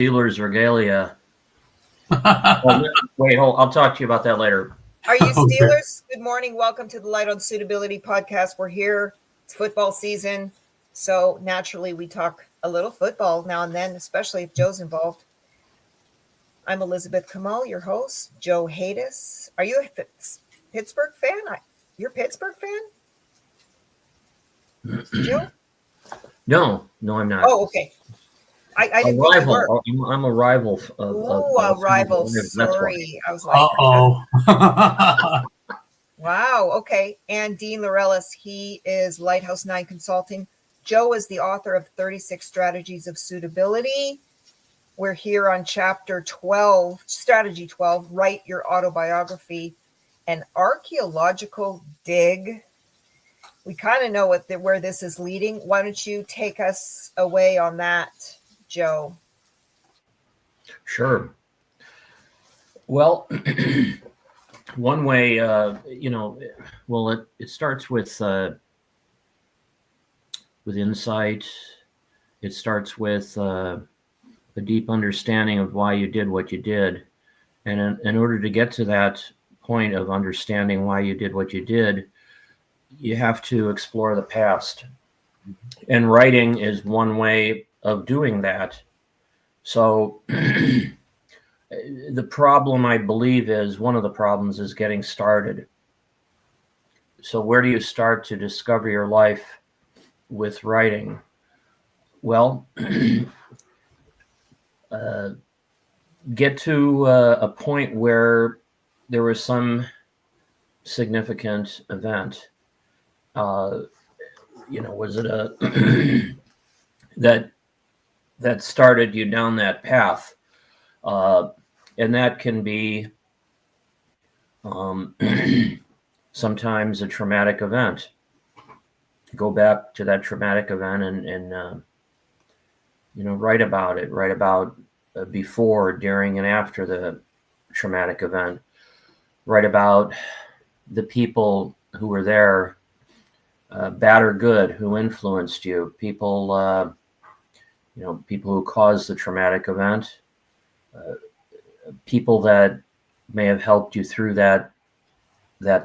Steelers regalia. Wait, hold. I'll talk to you about that later. Are you Steelers? Good morning. Welcome to the Light on Suitability podcast. We're here. It's football season. So naturally, we talk a little football now and then, especially if Joe's involved. I'm Elizabeth Comeau, your host. Joe Haytas. Are you a Pittsburgh fan? You're a Pittsburgh fan? Joe? No, I'm not. Oh, okay. I didn't think you were. I'm a rival. A rival. Sorry. I was like, wow. Okay. And Dean Laurellis, he is Lighthouse 9 Consulting. Joe is the author of 36 Strategies of Suitability. We're here on chapter 12, strategy 12, write your autobiography, an archaeological dig. We kind of know where this is leading. Why don't you take us away on that, Joe? Sure. Well, one way, it starts with insight. It starts with a deep understanding of why you did what you did. And in order to get to that point of understanding why you did what you did, you have to explore the past. And writing is one way of doing that. So the problem, I believe, one of the problems is getting started. So where do you start to discover your life with writing? Well, get to a point where there was some significant event. Was it that started you down that path? And that can be sometimes a traumatic event. Go back to that traumatic event and write about it. Write about before, during, and after the traumatic event. Write about the people who were there, bad or good, who influenced you. People who caused the traumatic event. People that may have helped you through that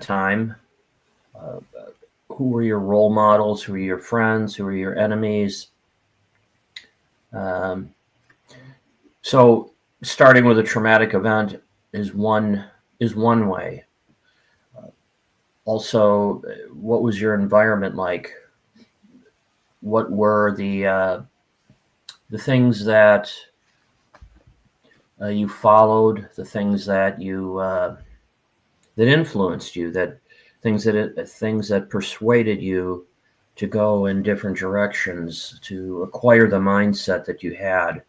time. Who were your role models? Who were your friends? Who were your enemies? So starting with a traumatic event is one way. Also, what was your environment like? What were the things that you followed? The things that you that influenced you? Things that persuaded you to go in different directions, to acquire the mindset that you had.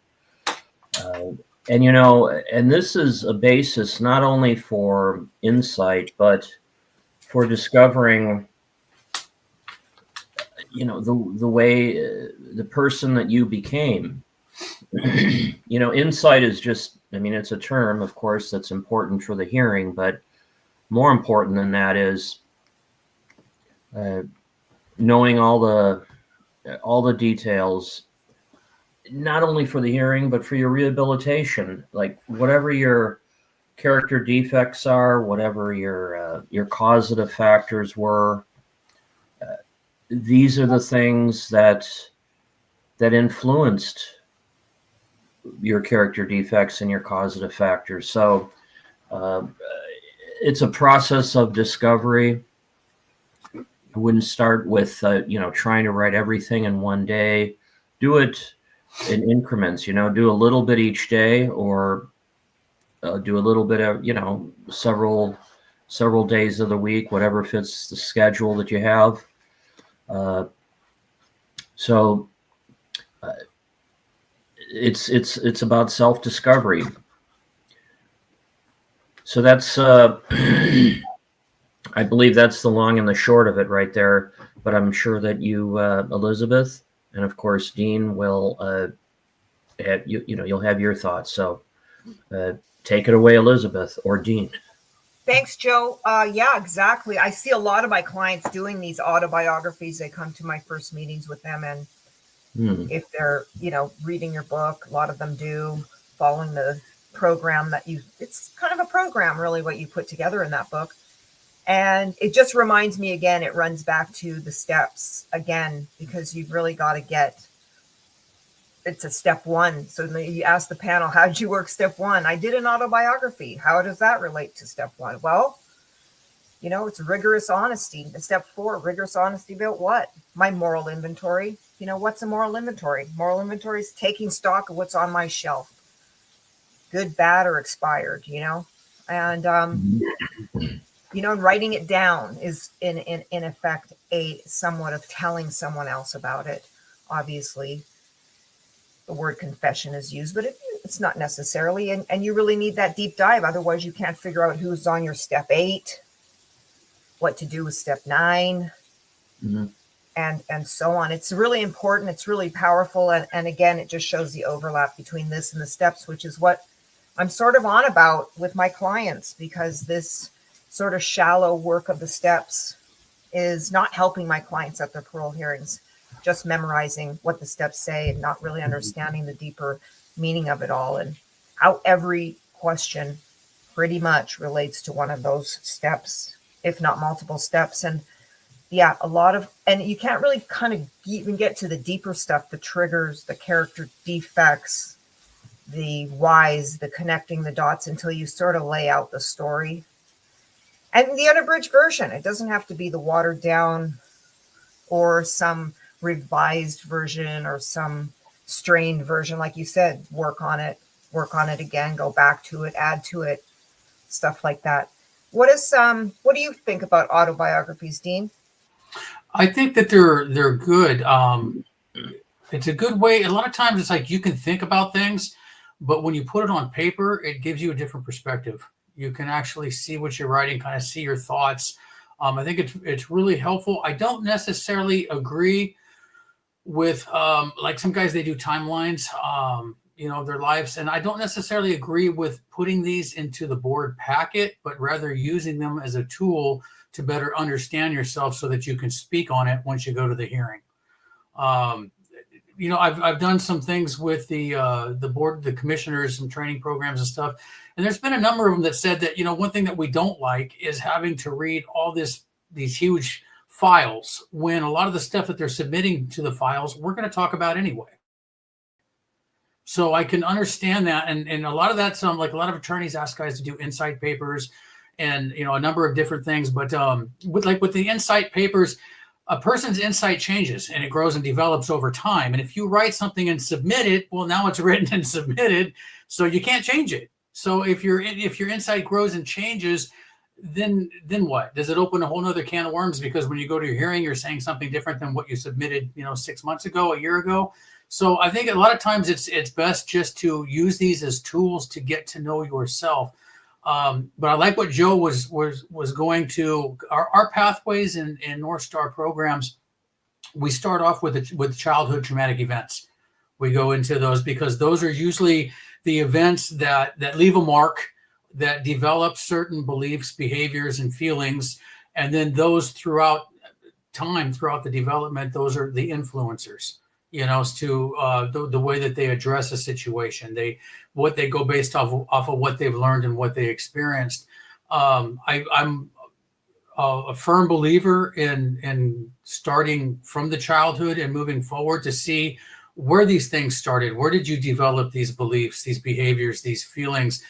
And this is a basis not only for insight, but for discovering, the way, the person that you became. Insight is just, it's a term, of course, that's important for the hearing, but more important than that is knowing all the details, not only for the hearing, but for your rehabilitation. Like whatever your character defects are, whatever your causative factors were, these are the things that influenced your character defects and your causative factors. So it's a process of discovery. I wouldn't start with trying to write everything in one day. Do it in increments. Do a little bit each day, or do a little bit of several days of the week, whatever fits the schedule that you have. So it's about self-discovery. So that's I believe that's the long and the short of it right there. But I'm sure that you, Elizabeth, and of course Dean, will you'll have your thoughts. So take it away, Elizabeth or Dean. Thanks, Joe. Yeah, exactly. I see a lot of my clients doing these autobiographies. They come to my first meetings with them, and if they're, reading your book, a lot of them do. following the program that it's kind of a program really what you put together in that book. And it just reminds me again, it runs back to the steps again, because you've really got to it's a step one. So you ask the panel, how did you work step one? I did an autobiography. How does that relate to step one? Well, it's rigorous honesty. The step 4, rigorous honesty about what? My moral inventory. What's a moral inventory? Moral inventory is taking stock of what's on my shelf, good, bad, or expired, and, writing it down is in effect, a somewhat of telling someone else about it. Obviously, the word confession is used, but it's not necessarily, and you really need that deep dive. Otherwise, you can't figure out who's on your step 8, what to do with step 9, and so on. It's really important. It's really powerful. And again, it just shows the overlap between this and the steps, which is what I'm sort of on about with my clients, because this sort of shallow work of the steps is not helping my clients at their parole hearings, just memorizing what the steps say and not really understanding the deeper meaning of it all, and how every question pretty much relates to one of those steps, if not multiple steps. And yeah, and you can't really kind of even get to the deeper stuff, the triggers, the character defects, the whys, the connecting the dots, until you sort of lay out the story. And the unabridged version, it doesn't have to be the watered down or some revised version or some strained version. Like you said, work on it again, go back to it, add to it, stuff like that. What do you think about autobiographies, Dean? I think that they're good. It's a good way. A lot of times it's like you can think about things, but when you put it on paper, it gives you a different perspective. You can actually see what you're writing, kind of see your thoughts. I think it's really helpful. I don't necessarily agree with like some guys, they do timelines, their lives. And I don't necessarily agree with putting these into the board packet, but rather using them as a tool to better understand yourself so that you can speak on it once you go to the hearing. I've done some things with the board, the commissioners, some training programs and stuff. And there's been a number of them that said that, one thing that we don't like is having to read all these huge files, when a lot of the stuff that they're submitting to the files, we're going to talk about anyway. So I can understand that. And a lot of that's like a lot of attorneys ask guys to do insight papers and, a number of different things. But with the insight papers, a person's insight changes and it grows and develops over time. And if you write something and submit it, well, now it's written and submitted, so you can't change it. So if your insight grows and changes, then what? Does it open a whole nother can of worms? Because when you go to your hearing, you're saying something different than what you submitted, 6 months ago, a year ago. So I think a lot of times it's best just to use these as tools to get to know yourself. But I like what Joe was going to. Our pathways in North Star programs, we start off with childhood traumatic events. We go into those because those are usually the events that leave a mark, that develop certain beliefs, behaviors, and feelings. And then those throughout time, throughout the development, those are the influencers, to the way that they address a situation, what they go based off of what they've learned and what they experienced. I'm a firm believer in starting from the childhood and moving forward to see where these things started. Where did you develop these beliefs, these behaviors, these feelings?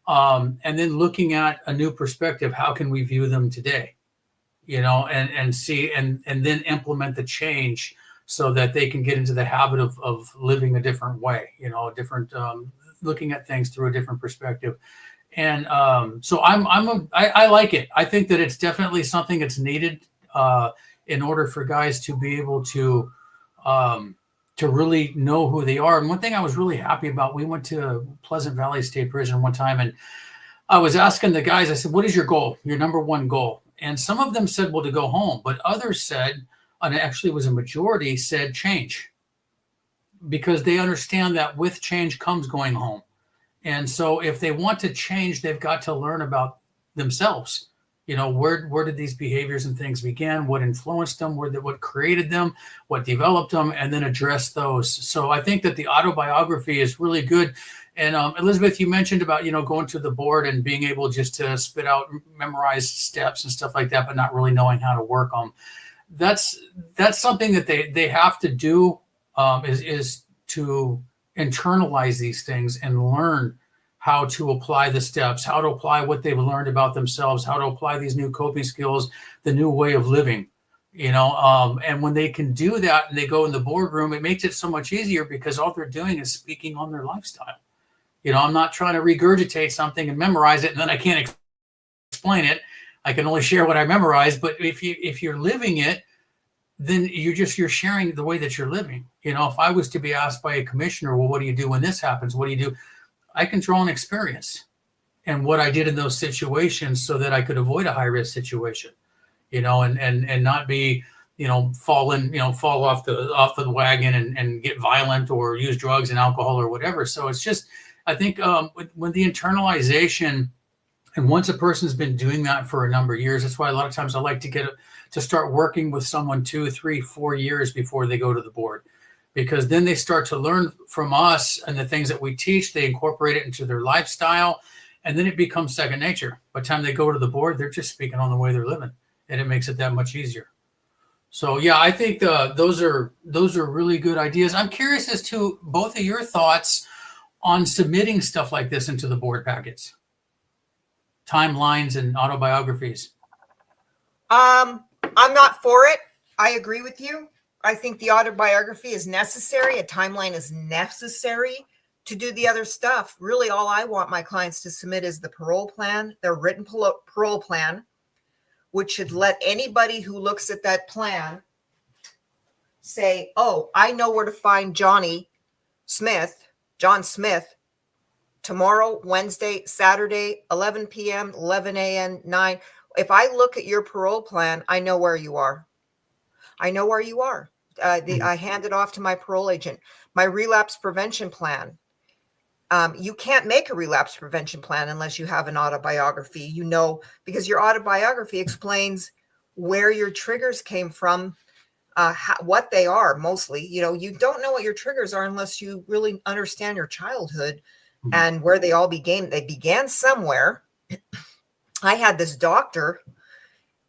And then looking at a new perspective, how can we view them today? And see, and then implement the change so that they can get into the habit of living a different way, looking at things through a different perspective. And so I like it. I think that it's definitely something that's needed in order for guys to be able to really know who they are. And one thing I was really happy about, we went to Pleasant Valley State Prison one time, and I was asking the guys, I said, what is your goal, your number one goal? And some of them said, well, to go home. But others said, and it actually was a majority, said change. Because they understand that with change comes going home. And so if they want to change, they've got to learn about themselves. where did these behaviors and things begin? What influenced them? What created them? What developed them? And then address those. So I think that the autobiography is really good. And Elizabeth, you mentioned about, going to the board and being able just to spit out memorized steps and stuff like that, but not really knowing how to work them. That's something that they have to do, is to internalize these things and learn how to apply the steps, how to apply what they've learned about themselves, how to apply these new coping skills, the new way of living, and when they can do that and they go in the boardroom, it makes it so much easier because all they're doing is speaking on their lifestyle. I'm not trying to regurgitate something and memorize it and then I can't explain it. I can only share what I memorized. But if you're living it, then you're sharing the way that you're living. If I was to be asked by a commissioner, well, what do you do when this happens? What do you do? I can draw an experience and what I did in those situations so that I could avoid a high risk situation, and not be, fall off the wagon and get violent or use drugs and alcohol or whatever. So it's just, I think when the internalization, and once a person's been doing that for a number of years, that's why a lot of times I like to start working with someone 2, 3, 4 years before they go to the board. Because then they start to learn from us and the things that we teach, they incorporate it into their lifestyle, and then it becomes second nature. By the time they go to the board, they're just speaking on the way they're living, and it makes it that much easier. So yeah, I think those are really good ideas. I'm curious as to both of your thoughts on submitting stuff like this into the board packets, timelines and autobiographies. I'm not for it. I agree with you. I think the autobiography is necessary. A timeline is necessary to do the other stuff. Really, all I want my clients to submit is the parole plan, their written parole plan, which should let anybody who looks at that plan say, oh, I know where to find John Smith, tomorrow, Wednesday, Saturday, 11 p.m., 11 a.m., 9. If I look at your parole plan, I know where you are. I know where you are. I hand it off to my parole agent. My relapse prevention plan. You can't make a relapse prevention plan unless you have an autobiography, because your autobiography explains where your triggers came from, what they are mostly. You don't know what your triggers are unless you really understand your childhood and where they all began. They began somewhere. I had this doctor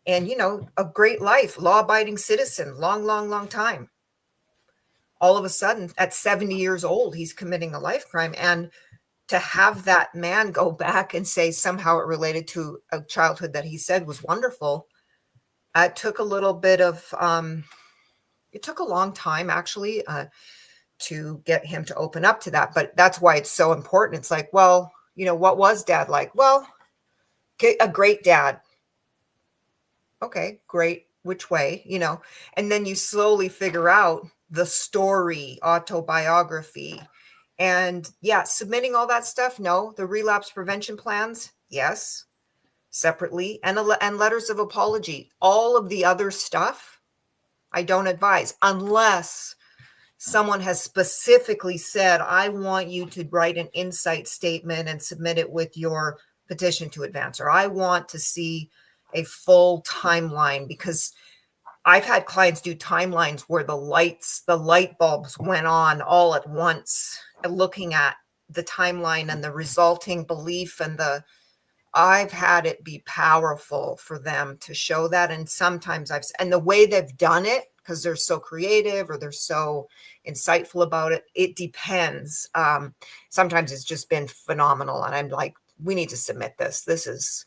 and, a great life, law-abiding citizen, long time. All of a sudden, at 70 years old, he's committing a life crime. And to have that man go back and say somehow it related to a childhood that he said was wonderful, it took a little bit of, it took a long time, actually, to get him to open up to that. But that's why it's so important. It's like, well, what was dad like? Well, a great dad. Okay, great. Which way, and then you slowly figure out the story, autobiography, and submitting all that stuff. No, the relapse prevention plans. Yes. Separately, and letters of apology. All of the other stuff, I don't advise unless someone has specifically said, I want you to write an insight statement and submit it with your petition to advance, or I want to see a full timeline, because I've had clients do timelines where the light bulbs went on all at once, looking at the timeline and the resulting belief, and I've had it be powerful for them to show that. And sometimes and the way they've done it, because they're so creative or they're so insightful about it, it depends. Sometimes it's just been phenomenal. And I'm like, we need to submit this. This is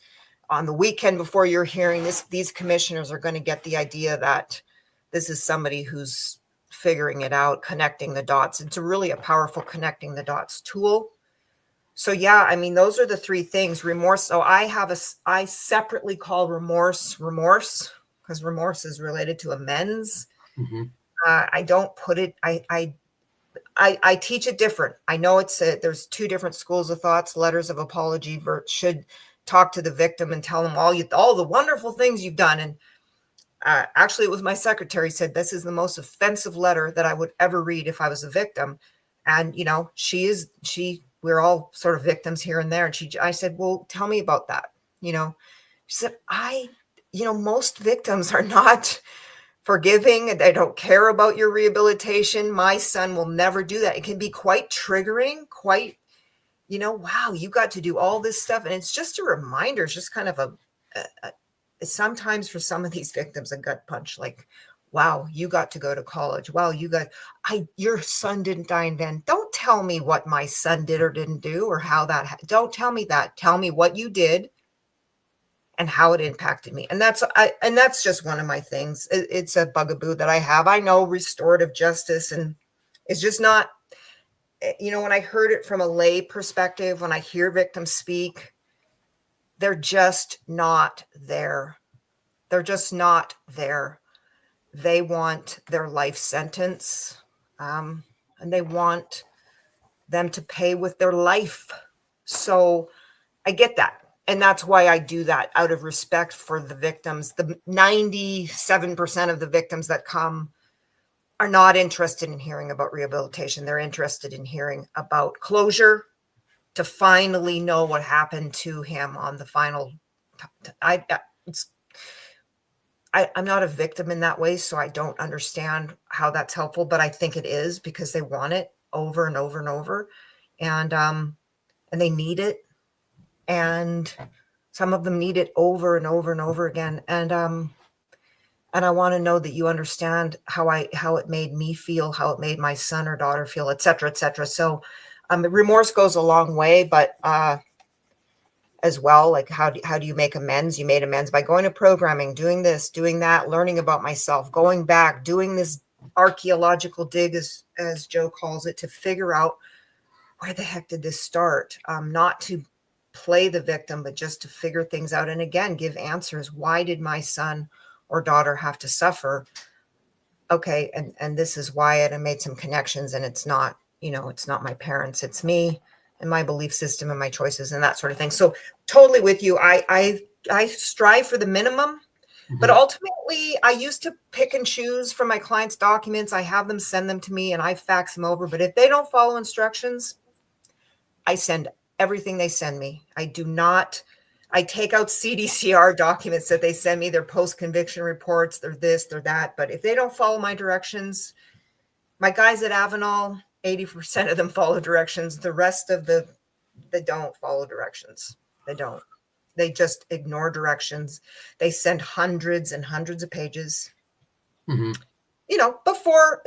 on the weekend before you're hearing this. These commissioners are going to get the idea that this is somebody who's figuring it out, connecting the dots. It's really a powerful connecting the dots tool. So those are the three things. Remorse. So I separately call remorse, because remorse is related to amends. Mm-hmm. I don't put it, I teach it different. I know there's two different schools of thoughts. Letters of apology should talk to the victim and tell them all the wonderful things you've done. And actually, it was my secretary said, this is the most offensive letter that I would ever read if I was a victim. And, we're all sort of victims here and there. And I said, well, tell me about that. She said, most victims are not forgiving. They don't care about your rehabilitation. My son will never do that. It can be quite triggering, quite, wow, you got to do all this stuff. And it's just a reminder. It's just kind of sometimes for some of these victims, a gut punch, like, wow, you got to go to college. Wow, your son didn't die in van. Don't tell me what my son did or didn't do or how don't tell me that. Tell me what you did and how it impacted me. And that's just one of my things. It's a bugaboo that I have. I know restorative justice, and it's just not, when I heard it from a lay perspective, when I hear victims speak, they're just not there. They're just not there. They want their life sentence, and they want them to pay with their life. So I get that. And that's why I do that, out of respect for the victims. The 97% of the victims that come are not interested in hearing about rehabilitation. They're interested in hearing about closure, to finally know what happened to him on the final. I'm not a victim in that way, so I don't understand how that's helpful, but I think it is, because they want it over and over and over, and they need it, and some of them need it over and over and over again, and I want to know that you understand how it made me feel, how it made my son or daughter feel, et cetera, et cetera. So remorse goes a long way, but as well, like how do you make amends? You made amends by going to programming, doing this, doing that, learning about myself, going back, doing this archaeological dig, as Joe calls it, to figure out where the heck did this start? Not to play the victim, but just to figure things out. And again, give answers. Why did my son or daughter have to suffer? Okay. And this is why it, and made some connections, and it's not, it's not my parents, it's me and my belief system and my choices and that sort of thing. So totally with you. I strive for the minimum, but ultimately I used to pick and choose from my clients' documents. I have them send them to me and I fax them over. But if they don't follow instructions, I send everything they send me. I take out CDCR documents that they send me, their post-conviction reports, they're this, they're that. But if they don't follow my directions, my guys at Avenal, 80% of them follow directions. The rest of they don't follow directions. They don't. They just ignore directions. They send hundreds and hundreds of pages, before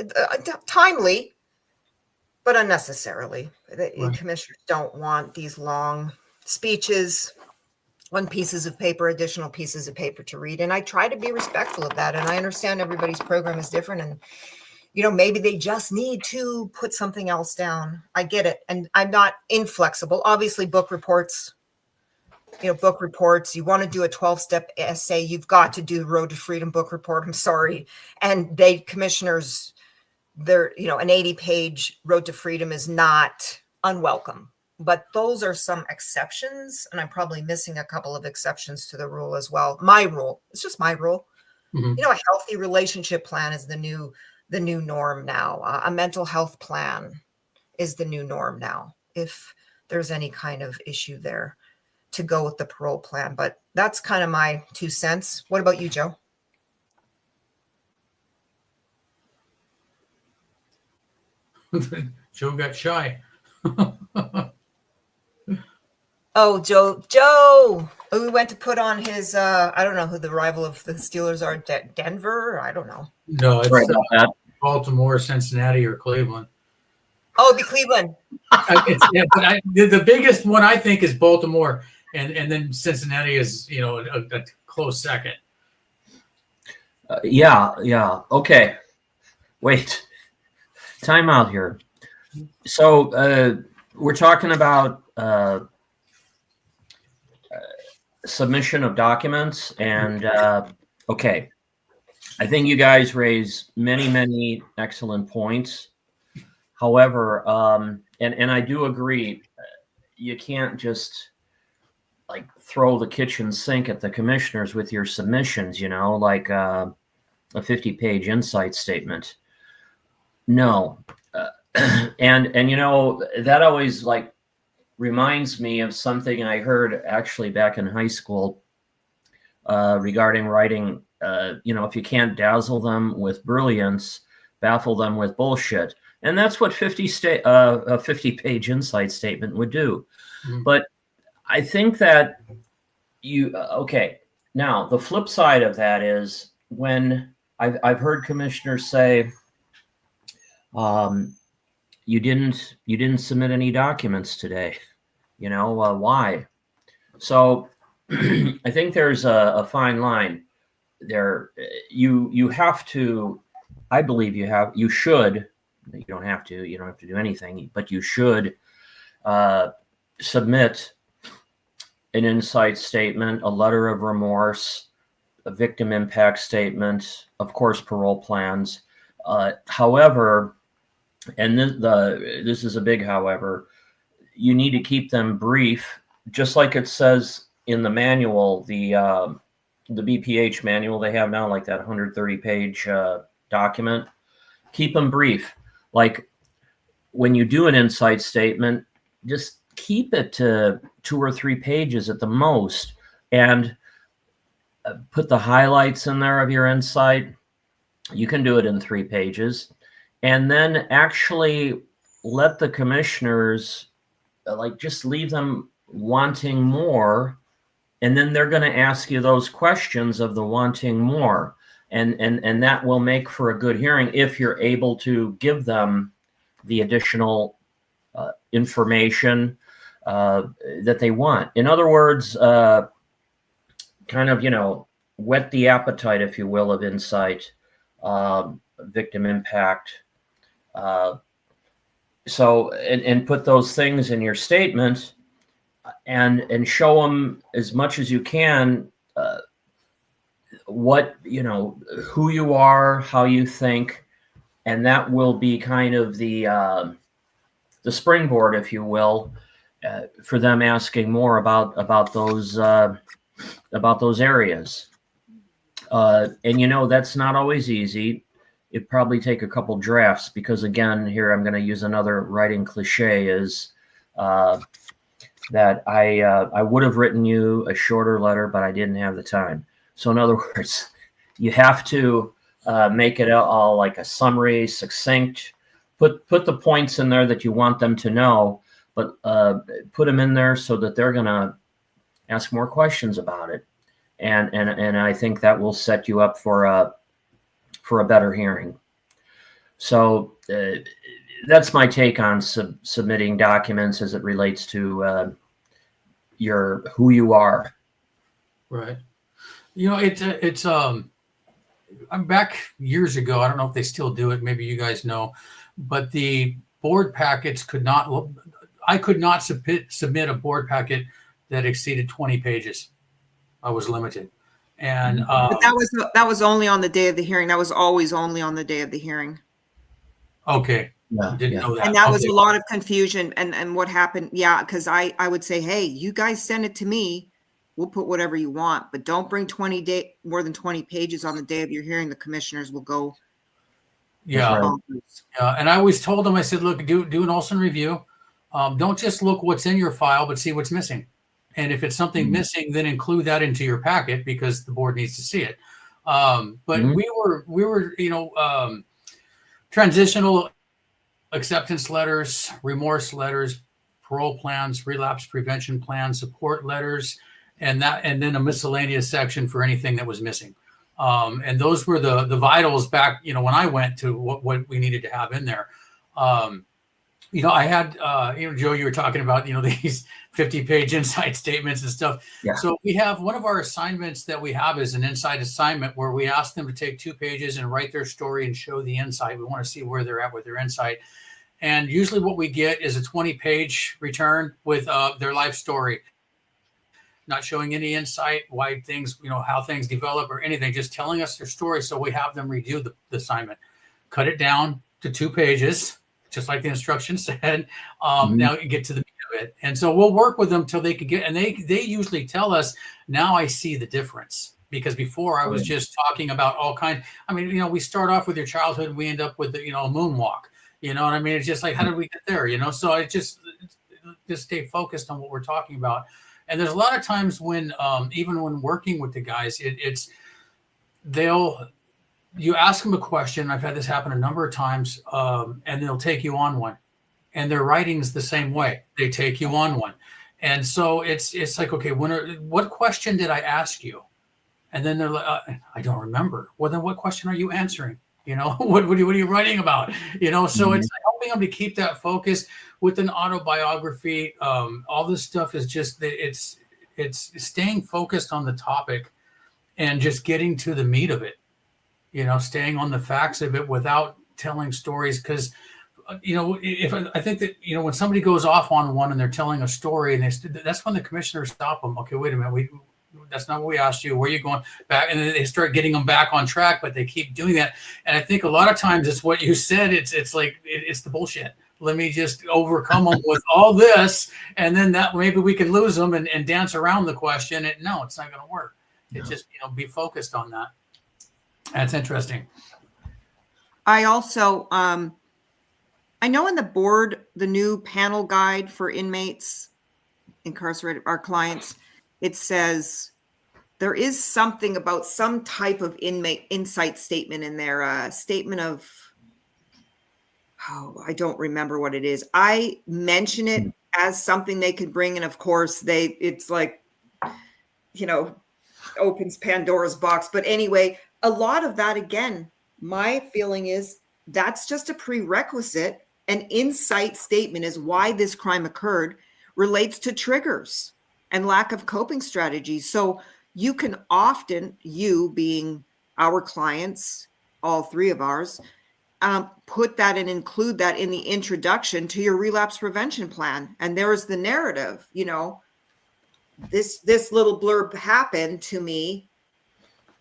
timely, but unnecessarily. The commissioners don't want these long speeches on pieces of paper, additional pieces of paper to read. And I try to be respectful of that. And I understand everybody's program is different. And, maybe they just need to put something else down. I get it. And I'm not inflexible. Obviously, book reports, you want to do a 12-step essay, you've got to do the Road to Freedom book report. I'm sorry. And commissioners, an 80-page Road to Freedom is not unwelcome. But those are some exceptions, and I'm probably missing a couple of exceptions to the rule as well. My rule, it's just my rule. A healthy relationship plan is the new norm now. A mental health plan is the new norm now, if there's any kind of issue there, to go with the parole plan. But that's kind of my 2 cents. What about you, Joe? Joe got shy. Oh, Joe. We went to put on his, I don't know who the rival of the Steelers are, Denver? I don't know. No, it's right about Baltimore, Cincinnati, or Cleveland. Oh, the Cleveland. But the biggest one I think is Baltimore, and then Cincinnati is, a close second. Yeah. Okay. Wait. Time out here. So we're talking about submission of documents, and okay, I think you guys raise many excellent points. However, and I do agree, you can't just like throw the kitchen sink at the commissioners with your submissions, like a 50-page insight statement. No. And that always reminds me of something I heard actually back in high school. regarding writing. If you can't dazzle them with brilliance, baffle them with bullshit. And that's what a 50-page insight statement would do. Mhm. But I think that okay. Now, the flip side of that is when I've heard commissioners say, you didn't submit any documents today. Why? So I think there's a fine line there. You have to, I believe you should, you don't have to do anything, but you should submit an insight statement, a letter of remorse, a victim impact statement, of course, parole plans. However, and this is a big however, you need to keep them brief, just like it says in the manual, the BPH manual they have now, like that 130-page document. Keep them brief. Like when you do an insight statement, just keep it to 2 or 3 pages at the most, and put the highlights in there of your insight. You can do it in 3 pages, and then actually let the commissioners just leave them wanting more, and then they're going to ask you those questions of the wanting more, and that will make for a good hearing if you're able to give them the additional information that they want. In other words, kind of whet the appetite, if you will, of insight, victim impact. So put those things in your statement, and show them as much as you can what who you are, how you think, and that will be kind of the springboard, if you will, for them asking more about those areas. And that's not always easy. It'd probably take a couple drafts, because again, here I'm going to use another writing cliche, is that I would have written you a shorter letter, but I didn't have the time. So in other words, you have to make it all like a summary, succinct. Put the points in there that you want them to know, but put them in there so that they're going to ask more questions about it, and I think that will set you up for a better hearing. So that's my take on submitting documents as it relates to who you are. Right. I'm back years ago. I don't know if they still do it. Maybe you guys know, but the board packets I could not submit a board packet that exceeded 20 pages. I was limited. And But that was only on the day of the hearing. That was always only on the day of the hearing. okay. Yeah, Didn't know that. And that was Okay. a lot of confusion. And what happened, because I would say, hey, you guys send it to me. We'll put whatever you want, but don't bring more than 20 pages on the day of your hearing. The commissioners will go. Yeah. bonkers. And I always told them, I said, look, do an Olson review. Don't just look what's in your file, but see what's missing. And if it's something missing, then include that into your packet, because the board needs to see it. But we were, transitional acceptance letters, remorse letters, parole plans, relapse prevention plans, support letters, and then a miscellaneous section for anything that was missing. And those were the vitals back, when I went to what we needed to have in there. I had, Joe, you were talking about, these 50-page insight statements and stuff. Yeah. So we have one of our assignments that we have is an insight assignment where we ask them to take 2 pages and write their story and show the insight. We want to see where they're at with their insight. And usually what we get is a 20-page return with their life story, not showing any insight, why things, how things develop or anything, just telling us their story. So we have them redo the assignment, cut it down to 2 pages, just like the instructions said. Now you get to the meat of it. And so we'll work with them till they could get, and they usually tell us, now I see the difference. Because before I was just talking about all kinds. I mean, we start off with your childhood and we end up with, a moonwalk. You know what I mean? It's just like, how did we get there? So I just stay focused on what we're talking about. And there's a lot of times when, even when working with the guys, you ask them a question. I've had this happen a number of times, and they'll take you on one. And their writing's the same way. They take you on one. And so it's like, okay, what question did I ask you? And then they're like, I don't remember. Well, then what question are you answering? What are you writing about? So it's helping them to keep that focus with an autobiography. All this stuff is just, it's staying focused on the topic and just getting to the meat of it, staying on the facts of it without telling stories. Because, if I think that, when somebody goes off on one and they're telling a story, and that's when the commissioners stop them. Okay, wait a minute. That's not what we asked you. Where are you going back? And then they start getting them back on track, but they keep doing that. And I think a lot of times it's what you said. It's like, it's the bullshit. Let me just overcome them with all this. And then that maybe we can lose them and dance around the question. No, it's not going to work. It's just, be focused on that. That's interesting. I also, I know in the board, the new panel guide for inmates incarcerated, our clients, it says there is something about some type of inmate insight statement in there, statement of, I don't remember what it is. I mention it as something they could bring. And of course it's like, opens Pandora's box. But anyway, a lot of that, again, my feeling is that's just a prerequisite. An insight statement is why this crime occurred, relates to triggers and lack of coping strategies. So you can often, you being our clients, all three of ours, put that and include that in the introduction to your relapse prevention plan. And there is the narrative, this little blurb happened to me,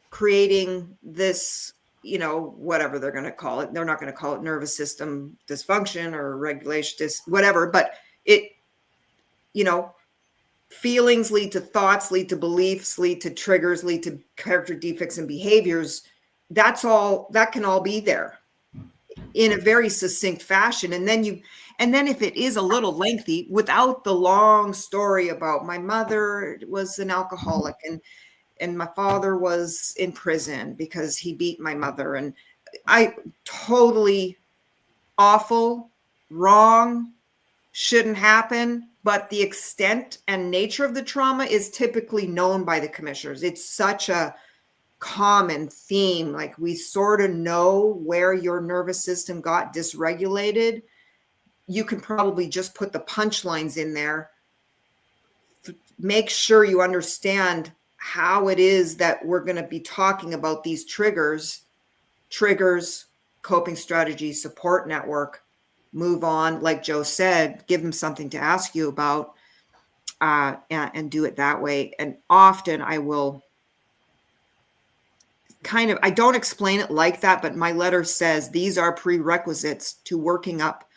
creating this, whatever they're going to call it. They're not going to call it nervous system dysfunction or regulation, whatever, but it, feelings lead to thoughts, lead to beliefs, lead to triggers, lead to character defects and behaviors. That can all be there in a very succinct fashion. And then if it is a little lengthy, without the long story about my mother was an alcoholic and my father was in prison because he beat my mother, and I totally awful, wrong, shouldn't happen. But the extent and nature of the trauma is typically known by the commissioners. It's such a common theme. Like, we sort of know where your nervous system got dysregulated. You can probably just put the punchlines in there. Make sure you understand how it is that we're going to be talking about these triggers, coping strategies, support network. Move on, like Joe said, give them something to ask you about, and do it that way. And often I will I don't explain it like that, but my letter says these are prerequisites to working up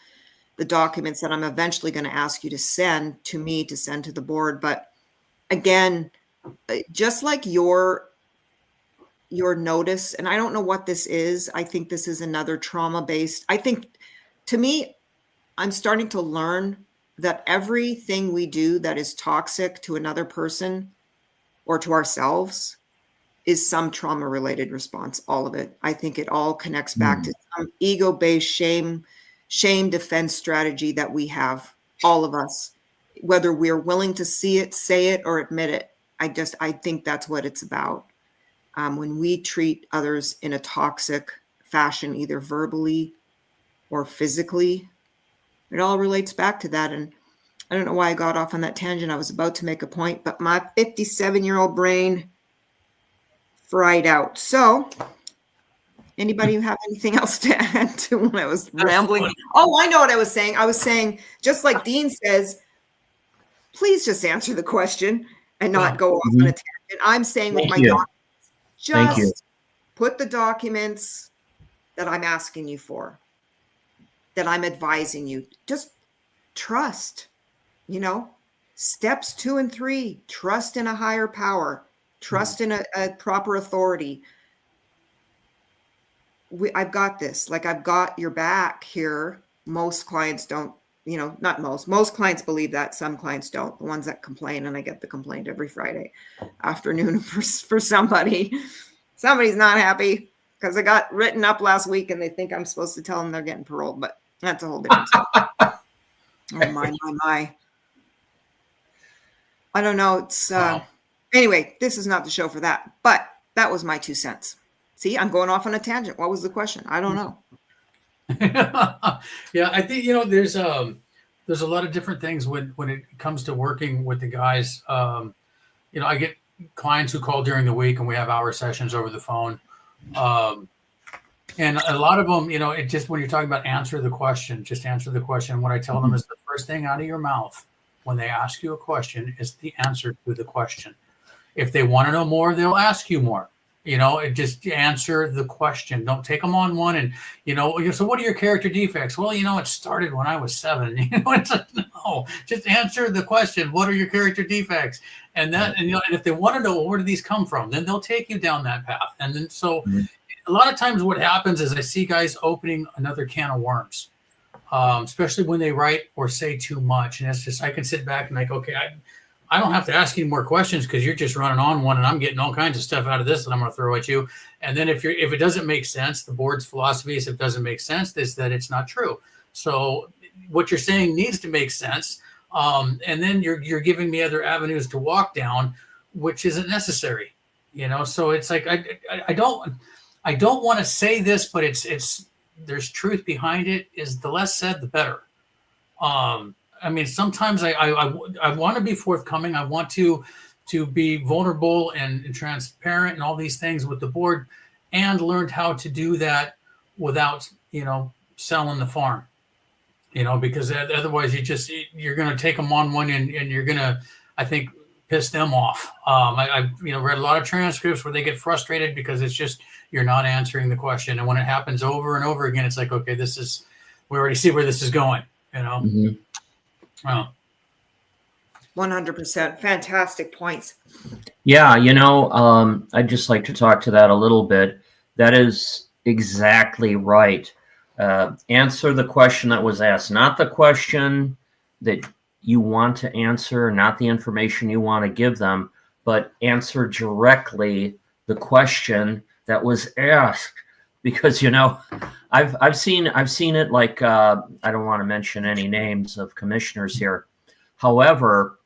the documents that I'm eventually going to ask you to send to me to send to the board. But again, just like your notice, and I don't know what this is. I think this is another trauma-based. I think, to me, I'm starting to learn that everything we do that is toxic to another person or to ourselves is some trauma-related response, all of it. I think it all connects back to some ego-based shame defense strategy that we have, all of us, whether we're willing to see it, say it, or admit it. I think that's what it's about. When we treat others in a toxic fashion, either verbally or physically, it all relates back to that. And I don't know why I got off on that tangent. I was about to make a point, but my 57-year-old brain fried out. So anybody who have anything else to add to when I was rambling? Oh, I know what I was saying. I was saying, just like Dean says, please just answer the question and not go off on a tangent. I'm saying with my documents, just put the documents that I'm asking you for, that I'm advising you. Just trust, steps 2 and 3, trust in a higher power, trust in a proper authority. I've got this, like, I've got your back here. Most clients don't, not most clients believe that. Some clients don't. The ones that complain, and I get the complaint every Friday afternoon for somebody's not happy because I got written up last week and they think I'm supposed to tell them they're getting paroled, but that's a whole different story. Oh my. I don't know. It's anyway, this is not the show for that, but that was my 2 cents. See, I'm going off on a tangent. What was the question? I don't know. Yeah, I think there's a lot of different things when it comes to working with the guys. I get clients who call during the week and we have hour sessions over the phone. And a lot of them, it just, when you're talking about answer the question, just answer the question. What I tell them is the first thing out of your mouth when they ask you a question is the answer to the question. If they want to know more, they'll ask you more. Just answer the question. Don't take them on one. And, so what are your character defects? Well, it started when I was 7. It's like, no, just answer the question. What are your character defects? And if they want to know, where do these come from? Then they'll take you down that path. And then, so a lot of times what happens is I see guys opening another can of worms, especially when they write or say too much. And it's just, I can sit back and like, okay, I don't have to ask any more questions because you're just running on one and I'm getting all kinds of stuff out of this that I'm going to throw at you. And then if it doesn't make sense, the board's philosophy is if it doesn't make sense, is that it's not true. So what you're saying needs to make sense. And then you're giving me other avenues to walk down, which isn't necessary. So it's like, I don't want to say this, but it's there's truth behind it. Is the less said, the better. Sometimes I want to be forthcoming. I want to be vulnerable and transparent and all these things with the board, and learned how to do that without, selling the farm, because otherwise you're going to take them on one and you're going to, I think, piss them off. I've read a lot of transcripts where they get frustrated because it's just, you're not answering the question. And when it happens over and over again, it's like, okay, we already see where this is going, Mm-hmm. Oh. 100%. Fantastic points. Yeah, I'd just like to talk to that a little bit. That is exactly right. Answer the question that was asked, not the question that you want to answer, not the information you want to give them, but answer directly the question that was asked. Because I've seen it, like I don't want to mention any names of commissioners here. However,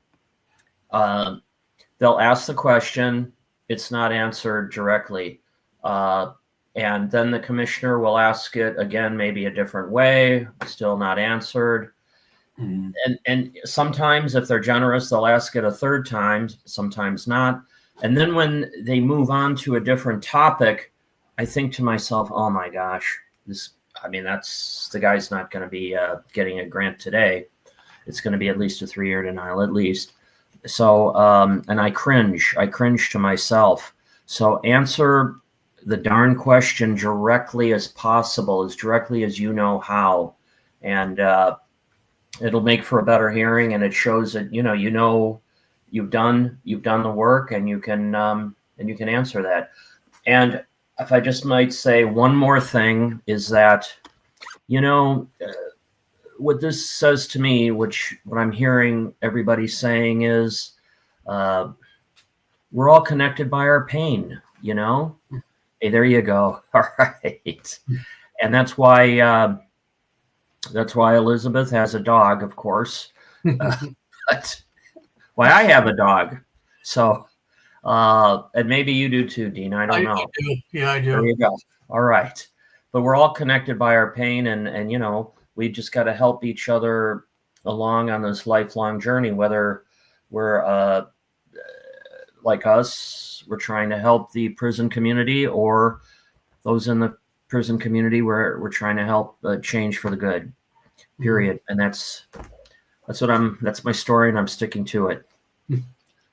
they'll ask the question, it's not answered directly, and then the commissioner will ask it again, maybe a different way, still not answered. And sometimes, if they're generous, they'll ask it a third time, sometimes not. And then when they move on to a different topic, I think to myself, oh my gosh, that's the guy's not going to be getting a grant today. It's going to be at least a 3-year denial, at least. So, and I cringe to myself. So answer the darn question directly as possible, as directly as you know how. And it'll make for a better hearing. And it shows that, you've done the work, and you can answer that. And if I just might say one more thing, is that, what this says to me, what I'm hearing everybody saying is, we're all connected by our pain, Hey, there you go. All right. And that's why Elizabeth has a dog, of course. But why I have a dog. So, and maybe you do too, Dean. I don't know. Yeah, I do. There you go. All right. But we're all connected by our pain, and we just got to help each other along on this lifelong journey, whether we're like us, we're trying to help the prison community, or those in the prison community where we're trying to help change for the good, period. And that's my story, and I'm sticking to it.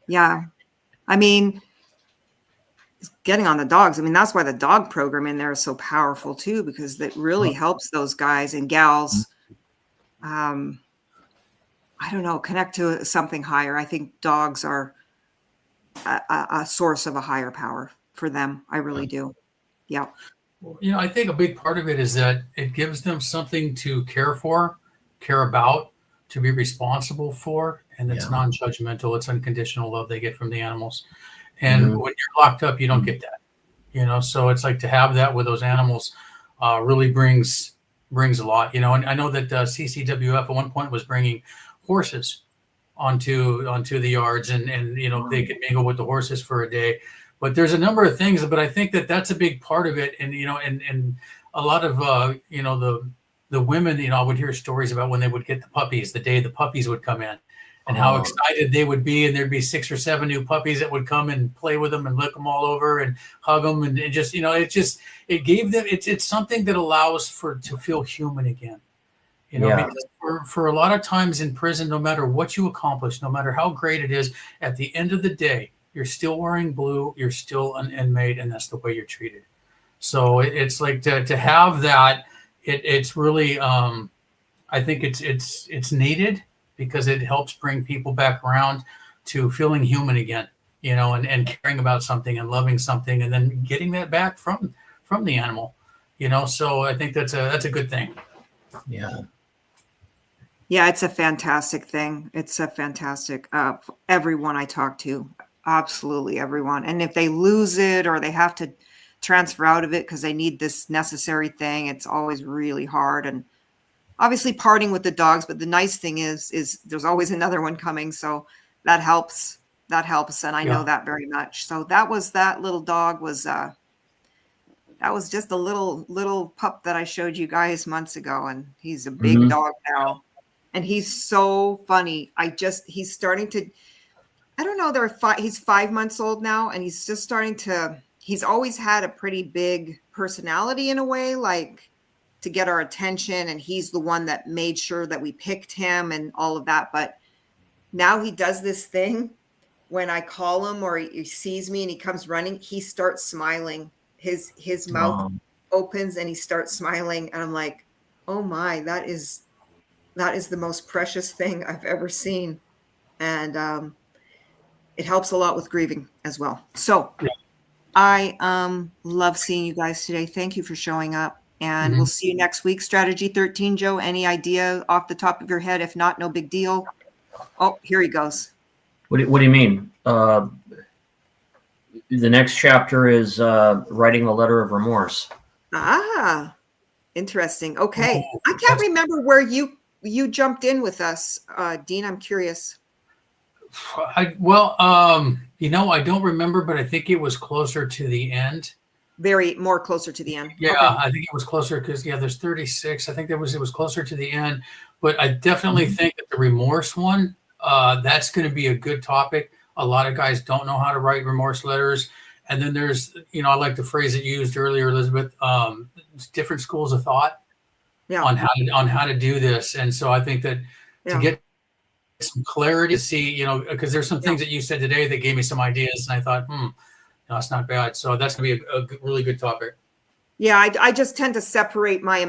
Yeah. Getting on the dogs. That's why the dog program in there is so powerful too, because it really helps those guys and gals, I don't know, connect to something higher. I think dogs are a source of a higher power for them. I really do. Yeah. I think a big part of it is that it gives them something to care for, care about, to be responsible for, and it's Yeah. non-judgmental. It's unconditional love they get from the animals. And Mhm. when you're locked up, you don't get that, you know. So it's like to have that with those animals really brings a lot, you know. And I know that CCWF at one point was bringing horses onto the yards, and you know, they could mingle with the horses for a day. But there's a number of things, but I think that that's a big part of it. And you know, and a lot of you know, the women, you know, I would hear stories about when they would get the puppies, the day the puppies would come in, and how excited they would be, and there'd be 6 or 7 new puppies that would come and play with them and lick them all over and hug them, and it just, you know, it gave them, it's something that allows to feel human again. You know, Yeah. because for a lot of times in prison, no matter what you accomplish, no matter how great it is, at the end of the day, you're still wearing blue, you're still an inmate, and that's the way you're treated. So it's like to have that, it's really, I think it's needed, because it helps bring people back around to feeling human again, you know, and caring about something and loving something, and then getting that back from the animal, you know. So I think that's a good thing. Yeah. Yeah, it's a fantastic thing. It's a fantastic, everyone I talk to, absolutely everyone. And if they lose it or they have to transfer out of it because they need this necessary thing, it's always really hard. And obviously parting with the dogs, but the nice thing is there's always another one coming. So that helps. That helps. And I know that very much. So that little dog was, that was just a little pup that I showed you guys months ago. And he's a big dog now. And he's so funny. He's starting to, I don't know, he's 5 months old now, and he's just starting to, he's always had a pretty big personality in a way, like to get our attention. And he's the one that made sure that we picked him and all of that. But now he does this thing when I call him or he sees me and he comes running, he starts smiling. His mouth opens and he starts smiling. And I'm like, oh my, that is the most precious thing I've ever seen. And it helps a lot with grieving as well. So I love seeing you guys today. Thank you for showing up. And we'll see you next week. Strategy 13, Joe. Any idea off the top of your head? If not, no big deal. Oh, here he goes. What do you mean? The next chapter is writing a letter of remorse. Ah, interesting. Okay. I can't remember where you jumped in with us, Dean. I'm curious. You know, I don't remember, but I think it was closer to the end. More closer to the end. Yeah, okay. I think it was closer because there's 36. I think it was closer to the end, but I definitely think that the remorse one, that's going to be a good topic. A lot of guys don't know how to write remorse letters. And then there's, you know, I like the phrase that you used earlier, Elizabeth, different schools of thought on how to do this. And so I think that to get some clarity, to see, you know, because there's some things that you said today that gave me some ideas, and I thought, no, that's not bad. So that's going to be a really good topic. Yeah, I just tend to separate my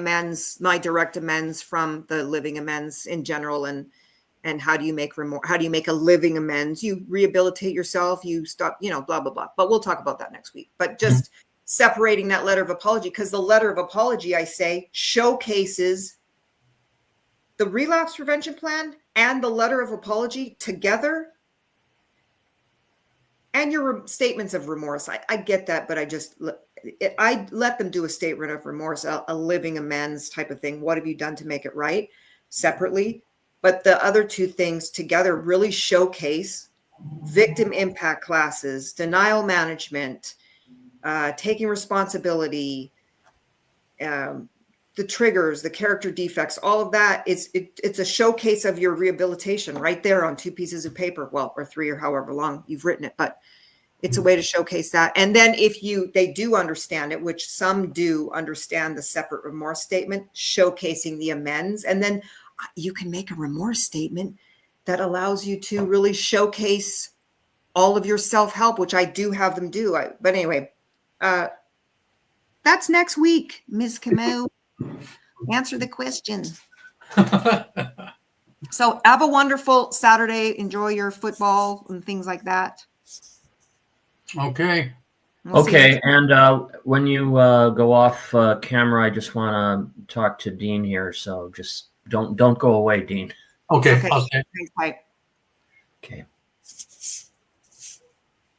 direct amends from the living amends in general, and how do you make a living amends? You rehabilitate yourself, you stop, you know, blah, blah, blah. But we'll talk about that next week. But just separating that letter of apology, because the letter of apology, I say, showcases the relapse prevention plan and the letter of apology together, and your statements of remorse. I get that, but I let them do a statement of remorse, a living amends type of thing. What have you done to make it right? Separately. But the other two things together really showcase victim impact classes, denial management, taking responsibility, the triggers, the character defects, all of that. It's a showcase of your rehabilitation right there on 2 pieces of paper, well, or 3 or however long you've written it, but it's a way to showcase that. And then if they do understand it, which some do understand the separate remorse statement, showcasing the amends, and then you can make a remorse statement that allows you to really showcase all of your self-help, which I do have them do. But anyway, that's next week, Ms. Comeau. Answer the question. So have a wonderful Saturday. Enjoy your football and things like that. Okay. Okay. And when you go off camera, I just want to talk to Dean here. So just don't go away, Dean. Okay. Okay. Okay. Thanks, Mike. Okay.